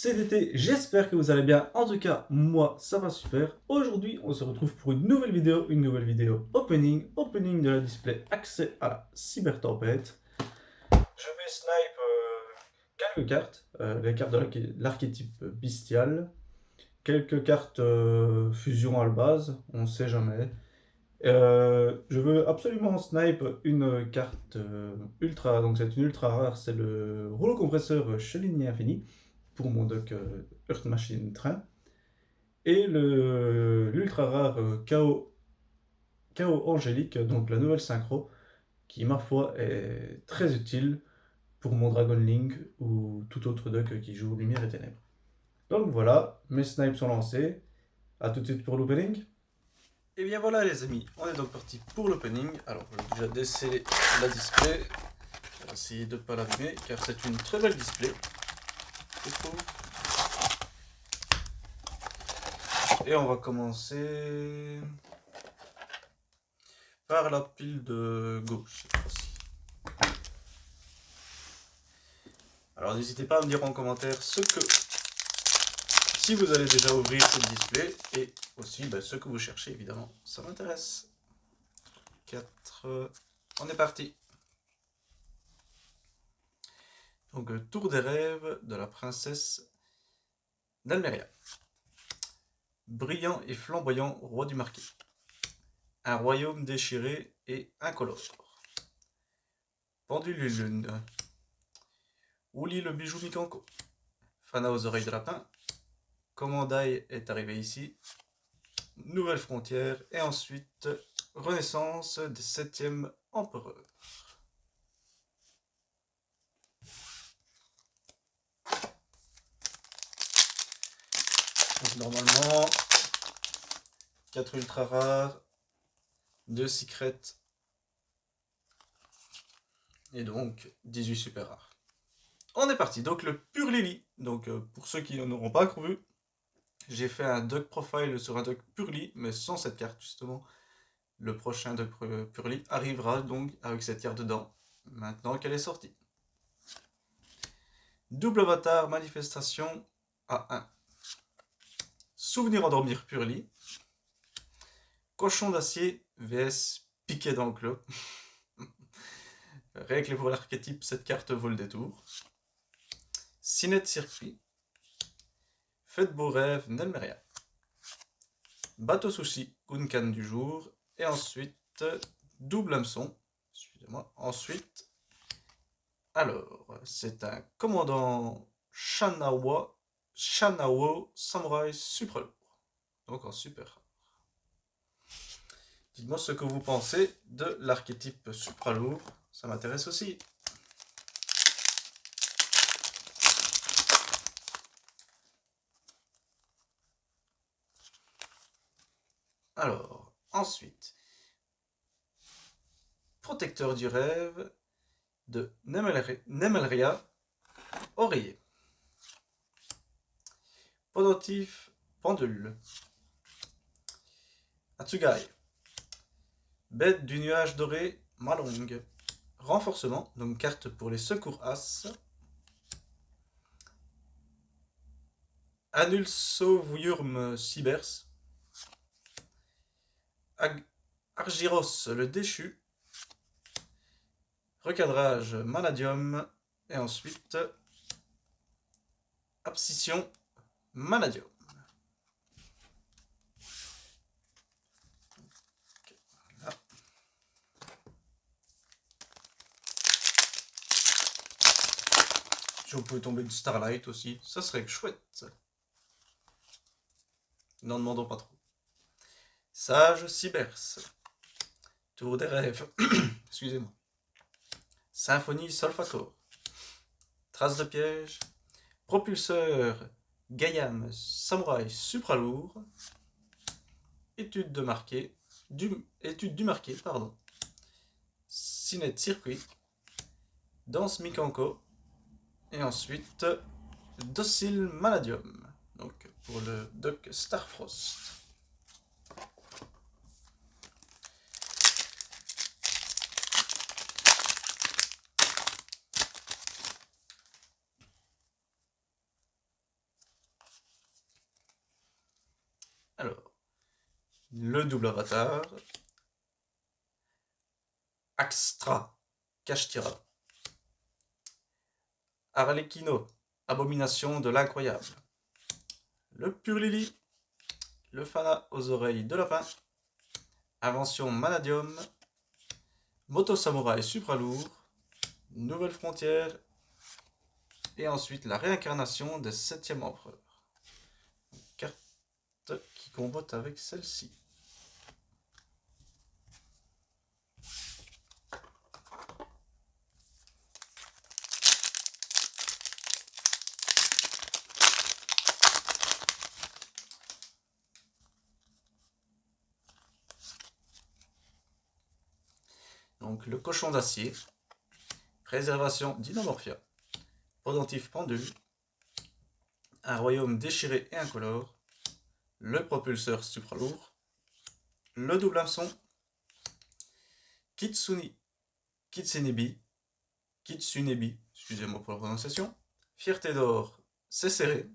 c'est l'été, j'espère que vous allez bien. En tout cas, moi, ça va super. Aujourd'hui, on se retrouve pour une nouvelle vidéo opening de la display accès à la cybertempête. Je vais snipe quelques cartes, les cartes de l'archétype bestial, quelques cartes fusion à la base, on sait jamais. Je veux absolument snipe une carte ultra, donc c'est une ultra rare, c'est le rouleau compresseur Chevigné Infini pour mon deck Earth Machine Train. Et l'ultra rare Chaos Angélique, donc la nouvelle synchro, qui ma foi est très utile pour mon Dragon Link ou tout autre deck qui joue Lumière et Ténèbres. Donc voilà, mes snipes sont lancés. A tout de suite pour l'opening. Et bien voilà les amis, on est donc parti pour l'opening. Alors je vais déjà déceler la display. Je vais essayer de ne pas l'abîmer car c'est une très belle display. Je trouve. Et on va commencer par la pile de gauche cette fois-ci. Alors n'hésitez pas à me dire en commentaire si vous allez déjà ouvrir cette display et aussi ce que vous cherchez évidemment, ça m'intéresse. 4, on est parti. Donc Tour des rêves de la princesse d'Almeria. Brillant et flamboyant roi du marquis. Un royaume déchiré et incolore. Pendule et lune. Ouli le bijou Mikanko. Fana aux oreilles de lapin. Commandaï est arrivé ici. Nouvelle frontière. Et ensuite, renaissance des 7e empereurs. Donc normalement, 4 ultra rares, 2 secrets. Et donc 18 super rares. On est parti, donc le Pure Lily. Donc pour ceux qui n'auront pas encore vu, j'ai fait un deck profile sur un deck Purely, mais sans cette carte justement. Le prochain deck Purely arrivera donc avec cette carte dedans, maintenant qu'elle est sortie. Double avatar, manifestation A1. Souvenir endormir Purely. Cochon d'acier vs piquet d'enclos. Règle pour l'archétype, cette carte vaut le détour. Cinet circuit. Faites beau rêve, Nelmeria. Bateau sushi, Gunkan du jour. Et ensuite, double hameçon. Excusez-moi. Ensuite, alors, c'est un commandant Shanawa Samurai Supra lourd. Donc en super rare. Dites-moi ce que vous pensez de l'archétype Supra lourd. Ça m'intéresse aussi. Alors, ensuite, protecteur du rêve de Nemelria Oreiller. Pendentif pendule. Atsugai. Bête du nuage doré Malong. Renforcement, donc carte pour les secours As. Anulso Cybers. Argyros le déchu. Recadrage Manadium. Et ensuite, Abscission Manadium. Voilà. Si on pouvait tomber une Starlight aussi, ça serait chouette. N'en demandons pas trop. Sage Cybers. Tour des rêves. Excusez-moi. Symphonie Solfator. Trace de piège. Propulseur Gaiam Samurai Supralourd. Étude du marqué. Cinet Circuit. Danse Mikanko. Et ensuite, Docile Manadium. Donc pour le deck Starfrost. le double avatar, Axtra, Kashtira, Arlecchino, abomination de l'incroyable, le Purlili, le Fana aux oreilles de lapin, invention Manadium, Moto Samouraï Supralourd, Nouvelle Frontière, et ensuite la réincarnation des 7e empereurs. Carte qui combote avec celle-ci. Donc le cochon d'acier, préservation d'Inomorphia, Podentif pendule, un royaume déchiré et incolore, le propulseur supralourd, le double hameçon, Kitsunebi, excusez-moi pour la prononciation, fierté d'or, c'est serré,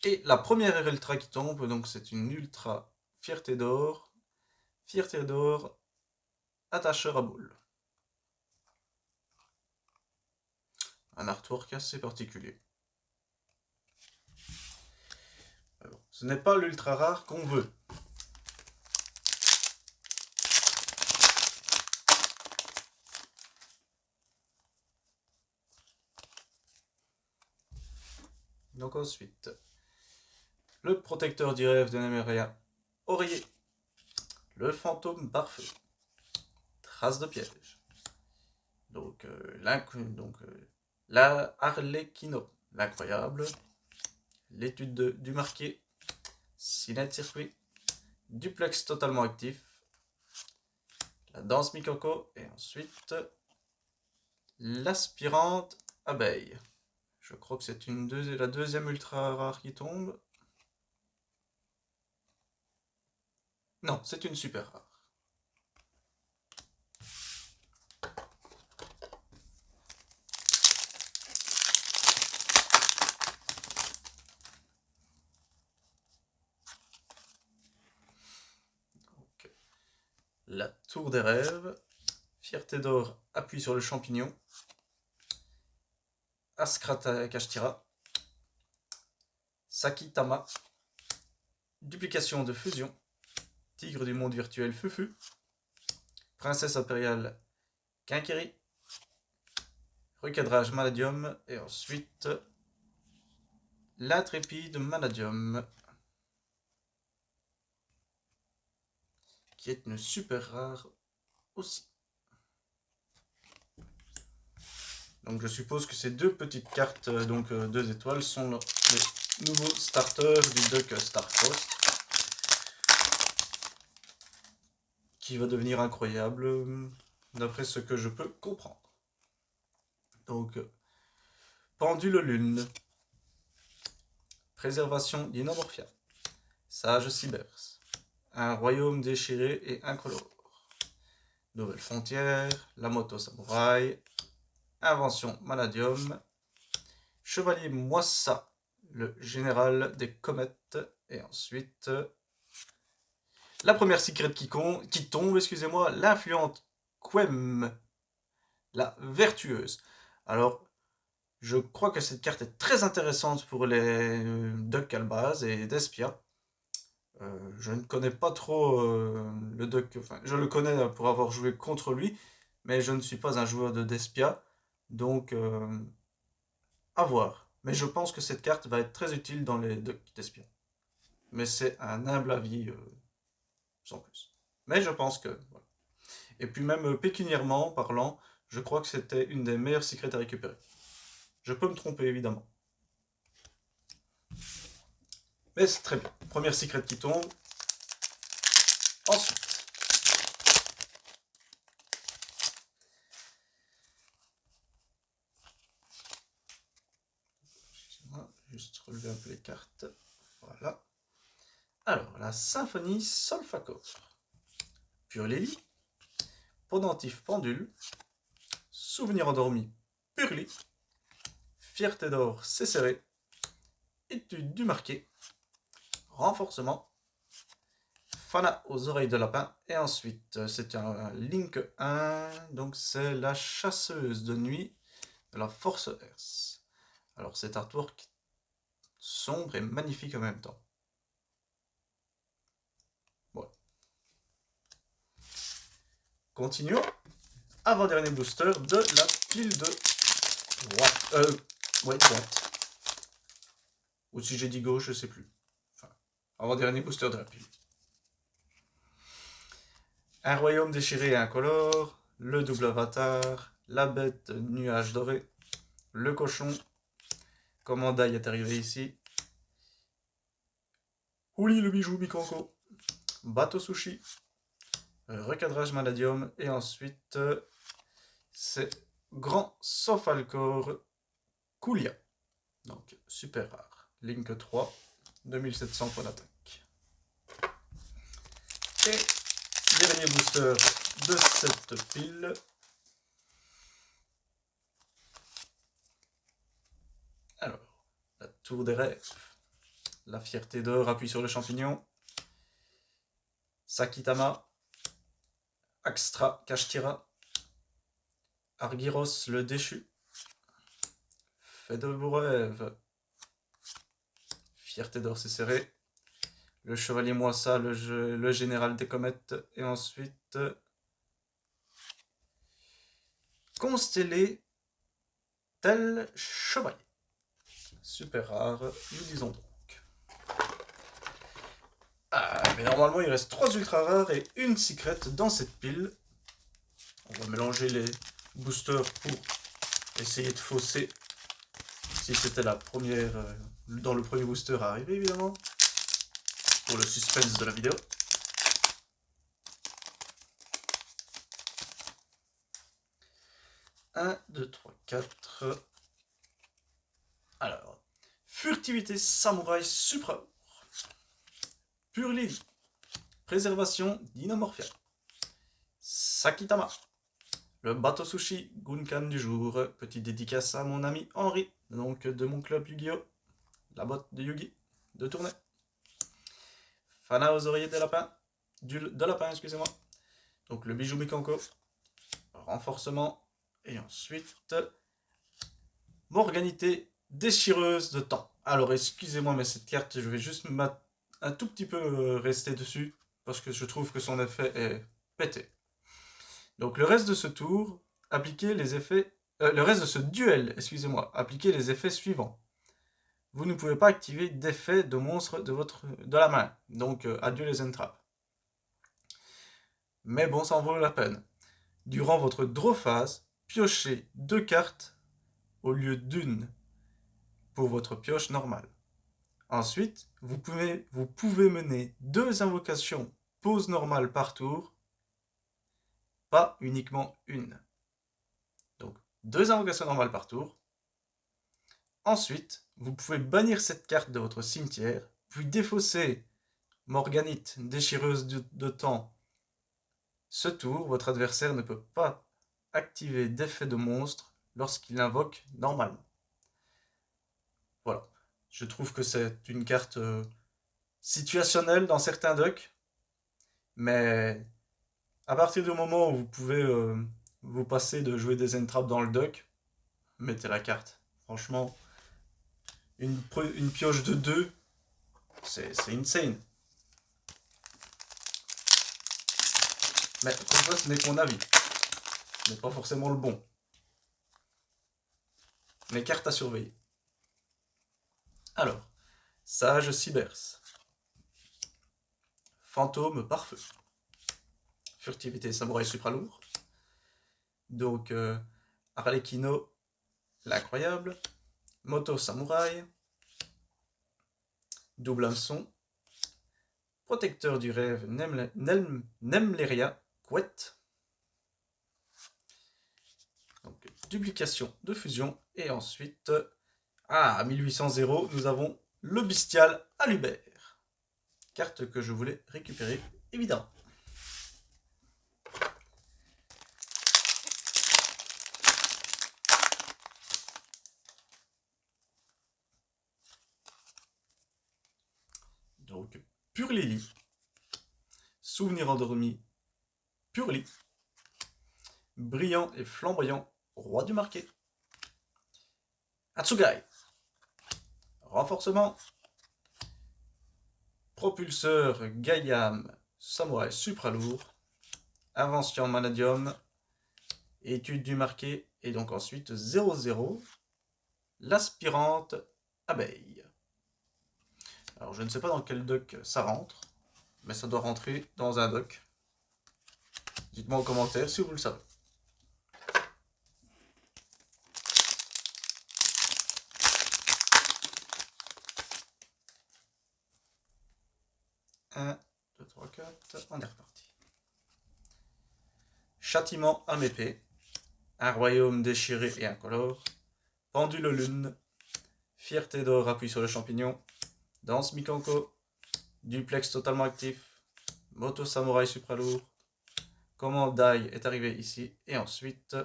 et la première ultra qui tombe, donc c'est une ultra fierté d'or, attacheur à boule. Un artwork assez particulier. Alors, ce n'est pas l'ultra rare qu'on veut. Donc ensuite, le protecteur du rêve de Nemeria, Oreiller, le fantôme Barfeu, trace de piège. Donc, la Arlecchino, l'incroyable, l'étude du marqué, Cinet circuit, duplex totalement actif, la danse Mikoko, et ensuite l'aspirante abeille. Je crois que c'est la deuxième ultra rare qui tombe. Non, c'est une super rare. Donc, la tour des rêves, fierté d'or, appuie sur le champignon, Askrata Kashtira, Sakitama, duplication de fusion, tigre du monde virtuel Fufu, princesse impériale Kinkeri, recadrage Manadium, et ensuite l'intrépide Manadium, qui est une super rare aussi. Donc je suppose que ces deux petites cartes, donc 2 étoiles, sont les nouveaux starters du deck Starcrossed, qui va devenir incroyable, d'après ce que je peux comprendre. Donc, pendule lune, préservation d'Inomorphia, sage Cybers, un royaume déchiré et incolore, nouvelle frontière, la moto samouraï, invention Manadium, chevalier Moissa, le général des comètes, et ensuite la première secret qui tombe, excusez-moi, l'influente Quem, la vertueuse. Alors, je crois que cette carte est très intéressante pour les Duck Calbaz et Despia. Je ne connais pas trop le Duck, enfin, je le connais pour avoir joué contre lui, mais je ne suis pas un joueur de Despia, donc à voir. Mais je pense que cette carte va être très utile dans les Duck Despia. Mais c'est un humble avis, sans plus. Mais je pense que, voilà. Et puis même pécuniairement parlant, je crois que c'était une des meilleures secrets à récupérer. Je peux me tromper évidemment. Mais c'est très bien. Première secret qui tombe. Ensuite. Excusez-moi, juste relever un peu les cartes. Voilà. Alors, la symphonie Solfacor. Purlili. Podentif pendule. Souvenir endormi. Purli. Fierté d'or, c'est serré. Étude du marqué. Renforcement. Fana aux oreilles de lapin. Et ensuite, c'est un Link 1. Donc, c'est la chasseuse de nuit de la Force Earth. Alors, cet artwork sombre et magnifique en même temps. Voilà. Continuons. Avant-dernier booster de la pile de droite. Droite. Ou si j'ai dit gauche, je sais plus. Enfin, avant-dernier booster de la pile. Un royaume déchiré et incolore, le double avatar, la bête nuage doré, le cochon, comment Dai est arrivé ici, Ouli le bijou Bikanko, bateau sushi, recadrage Maladium, et ensuite c'est grand Sophalcor Koulia. Donc super rare. Link 3, 2700 points d'attaque. Et dernier booster de cette pile. Alors, la tour des rêves. La fierté d'or appuie sur le champignon. Sakitama. Axtra Kashtira. Argyros le déchu. Fait de vos rêves. Fierté d'or c'est serré. Le chevalier Moissa, le général des comètes. Et ensuite... Constellé tel chevalier. Super rare, nous disons donc. Ah, mais normalement il reste 3 ultra rares et une secret dans cette pile. On va mélanger les boosters pour essayer de fausser si c'était la première dans le premier booster à arriver évidemment. Pour le suspense de la vidéo. Un, 2, 3, 4. Alors, furtivité samouraï supra. Pure Lily. Préservation d'Inomorphia. Sakitama. Le bateau sushi Gunkan du jour. Petite dédicace à mon ami Henri, donc de mon club Yu-Gi-Oh! La botte de Yugi, de tournée. Fana aux oreillers de lapin. De lapin, excusez-moi. Donc le bijou Mikanko. Renforcement. Et ensuite, Morganité déchireuse de temps. Alors excusez-moi, mais cette carte, je vais juste un tout petit peu rester dessus. Parce que je trouve que son effet est pété. Donc le reste de ce tour, appliquez les effets... le reste de ce duel, excusez-moi, appliquez les effets suivants. Vous ne pouvez pas activer d'effet de monstre de la main. Donc adieu les entrappes. Mais bon, ça en vaut la peine. Durant votre draw phase, piochez 2 cartes au lieu d'une pour votre pioche normale. Ensuite, vous pouvez mener 2 invocations pause normale par tour, pas uniquement une. Donc, 2 invocations normales par tour. Ensuite, vous pouvez bannir cette carte de votre cimetière, puis défausser Morganite, déchireuse de temps. Ce tour, votre adversaire ne peut pas activer d'effet de monstre lorsqu'il invoque normalement. Voilà. Je trouve que c'est une carte situationnelle dans certains decks, mais à partir du moment où vous pouvez vous passer de jouer des entraps dans le deck, mettez la carte. Franchement, une pioche de 2, c'est insane. Mais comme ça, ce n'est que mon avis. Ce n'est pas forcément le bon. Mais carte à surveiller. Alors, Sage Cyberse. Fantôme pare-feu. Furtivité samouraï supralourd. Donc, Arlecchino, l'incroyable. Moto samouraï. Double hameçon. Protecteur du rêve Nemleria Couette. Donc, duplication de fusion. Et ensuite, à 1800 nous avons le bestial Alubert. Carte que je voulais récupérer, évidemment. Donc, Pure Lily. Souvenir endormi, Purli. Brillant et flamboyant, roi du marqué. Atsugai. Renforcement. Propulseur Gaiam, samouraï supralourd. Invention Manadium. Étude du marqué. Et donc ensuite 0-0. L'aspirante abeille. Alors je ne sais pas dans quel deck ça rentre, mais ça doit rentrer dans un deck. Dites-moi en commentaire si vous le savez. Un, 2, 3, 4, on est reparti. Châtiment à épée, un royaume déchiré et incolore, pendule lune, fierté d'or appuie sur le champignon, danse Mikanko, duplex totalement actif, moto samouraï supralourd, comment Dai est arrivé ici, et ensuite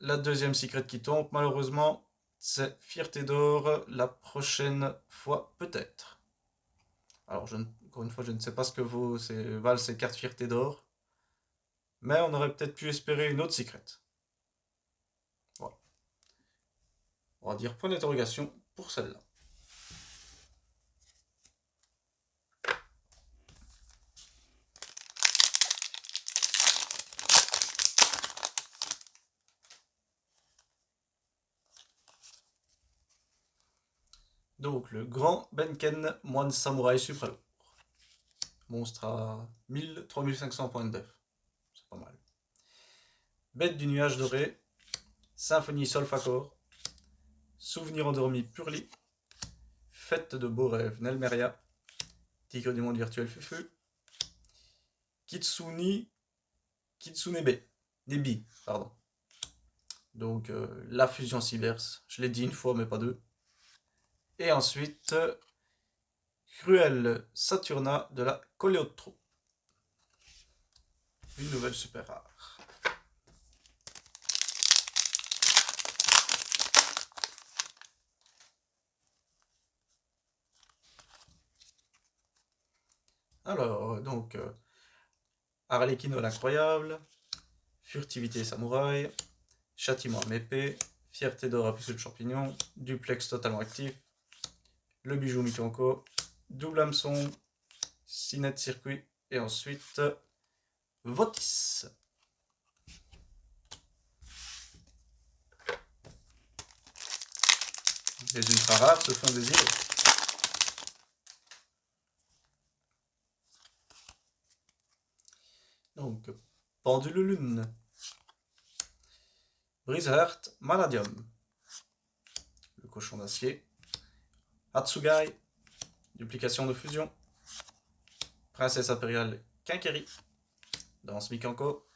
la deuxième secret qui tombe, malheureusement, c'est fierté d'or la prochaine fois peut-être. Alors, encore une fois, je ne sais pas ce que valent ces cartes fierté d'or, mais on aurait peut-être pu espérer une autre secret. Voilà. On va dire point d'interrogation pour celle-là. Donc, le grand Benken, moine samouraï supralourd. Monstre à 3500 points de def. C'est pas mal. Bête du nuage doré, symphonie Solfacor, souvenir endormi Purli, fête de beaux rêves Nelmeria, tigre du monde virtuel Fufu, Kitsune Nebi, pardon. Donc la fusion Cyberse, je l'ai dit une fois mais pas deux. Et ensuite, Cruel Saturna de la Coleoptro. Une nouvelle super rare. Alors, donc, Arlecchino l'incroyable, Furtivité samouraï, Châtiment à épée, Fierté d'or à puce de champignon, Duplex totalement actif, le bijou Mikanko, double hameçon, Cinet circuit, et ensuite Votis. Les ultra rares se font désirer. Donc, Pendule lune, Briseheart Manadium, le cochon d'acier, Atsugai, duplication de fusion, princesse impériale Kinkeri, danse Mikanko,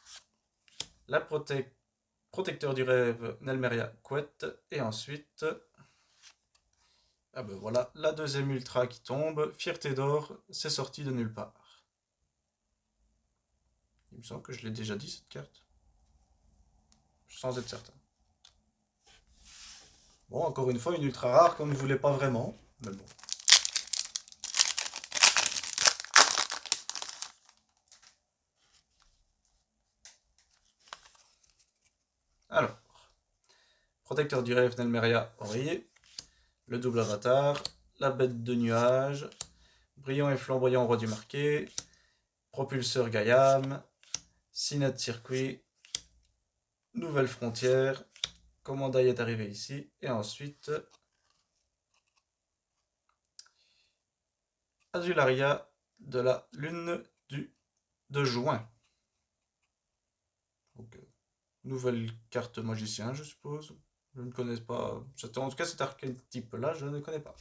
la protecteur du rêve Nelmeria Couette, et ensuite, ah ben voilà, la deuxième ultra qui tombe, fierté d'or, c'est sorti de nulle part. Il me semble que je l'ai déjà dit cette carte, sans être certain. Bon, encore une fois, une ultra rare qu'on ne voulait pas vraiment, mais bon. Alors, protecteur du rêve Nelmeria Oreiller, le double avatar, la bête de nuage, brillant et flamboyant roi du marqué, propulseur Gaiam, Cinet circuit, nouvelle frontière, comment Dai est arrivé ici, et ensuite Adularia de la lune de juin. Donc, nouvelle carte magicien, je suppose. Je ne connais pas. En tout cas, cet archétype-là, je ne connais pas.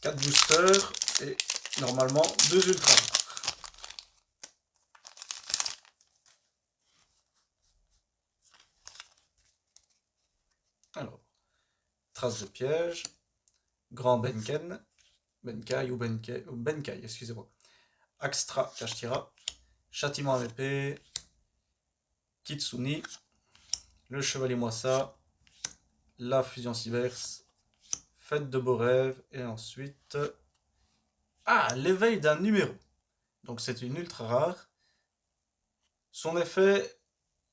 Quatre boosters et normalement 2 ultra rares. Alors, trace de piège, grand Benken, Benkai, excusez-moi. Axtra Kashtira, châtiment à épée, Kitsune, le chevalier Moissa, la fusion Cyberse, Faites de beaux rêves. Et ensuite... Ah, l'éveil d'un numéro. Donc c'est une ultra rare. Son effet,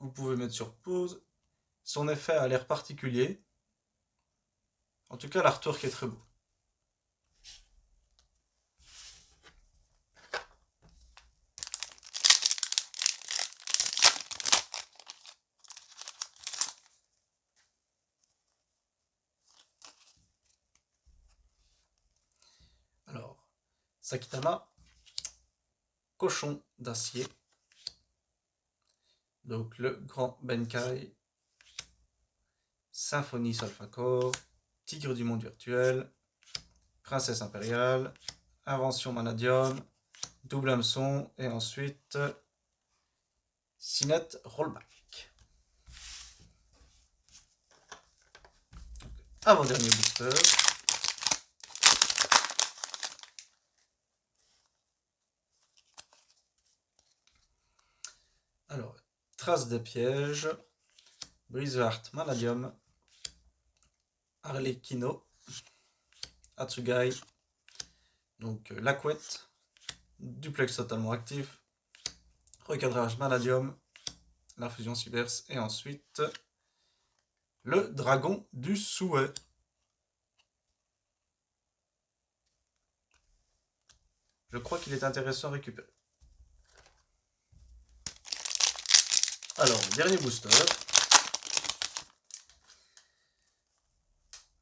vous pouvez mettre sur pause. Son effet a l'air particulier. En tout cas, l'artwork est très beau. Alors, Sakitama, cochon d'acier. Donc le grand Benkai, Symphonie Solfacor, Tigre du monde virtuel, Princesse impériale, Invention Manadium, double hameçon et ensuite Sinette Rollback. Avant-dernier booster. Alors, Trace de piège, Brise-Heart Manadium, Arlecchino, Atsugai, donc la couette, duplex totalement actif, recadrage Manadium, l'infusion Cyberse et ensuite le dragon du souhait. Je crois qu'il est intéressant à récupérer. Alors, dernier booster.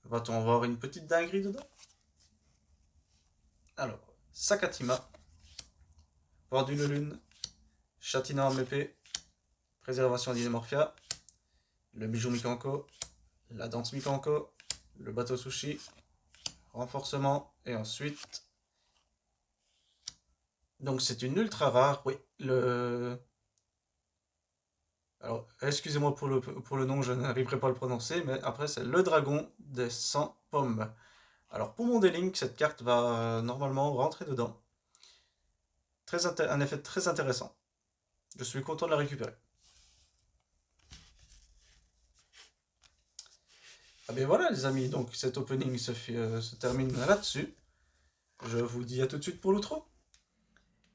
Va-t-on avoir une petite dinguerie dedans? Alors, Sakatima, Pendule Lune, Châtina en épée, Préservation d'Inemorphia, le bijou Mikanko, la danse Mikanko, le bateau Sushi, renforcement, et ensuite... Donc c'est une ultra rare, oui, le... Alors, excusez-moi pour le nom, je n'arriverai pas à le prononcer, mais après c'est le dragon des 100 pommes. Alors pour mon D-Link, cette carte va normalement rentrer dedans. Un effet très intéressant. Je suis content de la récupérer. Ah ben voilà les amis, donc cet opening se termine là-dessus. Je vous dis à tout de suite pour l'outro.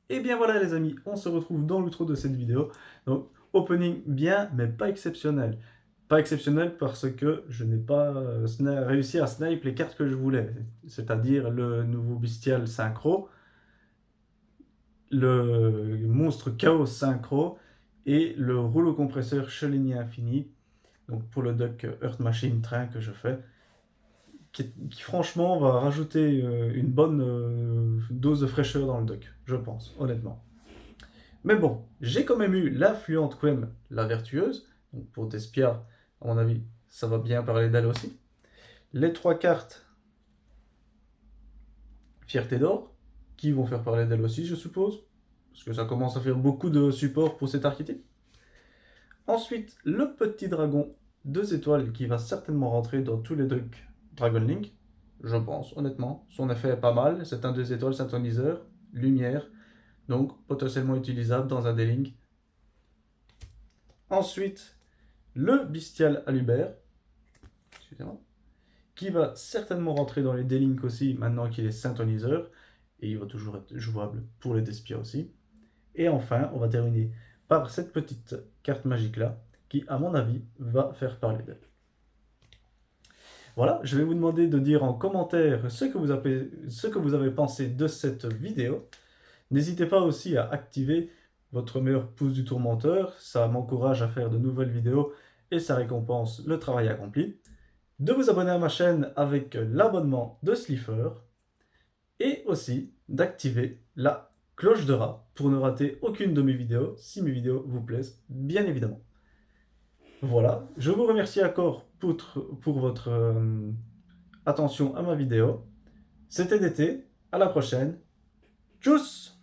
Et bien voilà les amis, on se retrouve dans l'outro de cette vidéo. Donc opening bien, mais pas exceptionnel. Pas exceptionnel parce que je n'ai pas réussi à snipe les cartes que je voulais. C'est-à-dire le nouveau bestial synchro, le monstre chaos synchro et le rouleau compresseur Chelini infini. Donc pour le deck Earth Machine Train que je fais. Qui franchement va rajouter une bonne dose de fraîcheur dans le deck, je pense, honnêtement. Mais bon, j'ai quand même eu l'influente Quem, la vertueuse, donc pour Despia, à mon avis, ça va bien parler d'elle aussi. Les 3 cartes Fierté d'or, qui vont faire parler d'elle aussi, je suppose, parce que ça commence à faire beaucoup de support pour cet archétype. Ensuite, le petit dragon 2 étoiles qui va certainement rentrer dans tous les decks Dragon Link, je pense, honnêtement. Son effet est pas mal, c'est un 2 étoiles synthoniseur, lumière, donc potentiellement utilisable dans un D-Link. Ensuite, le Bestial Alubert, qui va certainement rentrer dans les D-Link aussi, maintenant qu'il est synthoniseur, et il va toujours être jouable pour les Despia aussi. Et enfin, on va terminer par cette petite carte magique là, qui à mon avis va faire parler d'elle. Voilà, je vais vous demander de dire en commentaire ce que vous avez pensé de cette vidéo. N'hésitez pas aussi à activer votre meilleur pouce du tourmenteur, ça m'encourage à faire de nouvelles vidéos et ça récompense le travail accompli. De vous abonner à ma chaîne avec l'abonnement de Slifer et aussi d'activer la cloche de rat pour ne rater aucune de mes vidéos si mes vidéos vous plaisent, bien évidemment. Voilà, je vous remercie encore pour votre attention à ma vidéo. C'était d'été, à la prochaine. Tchuss!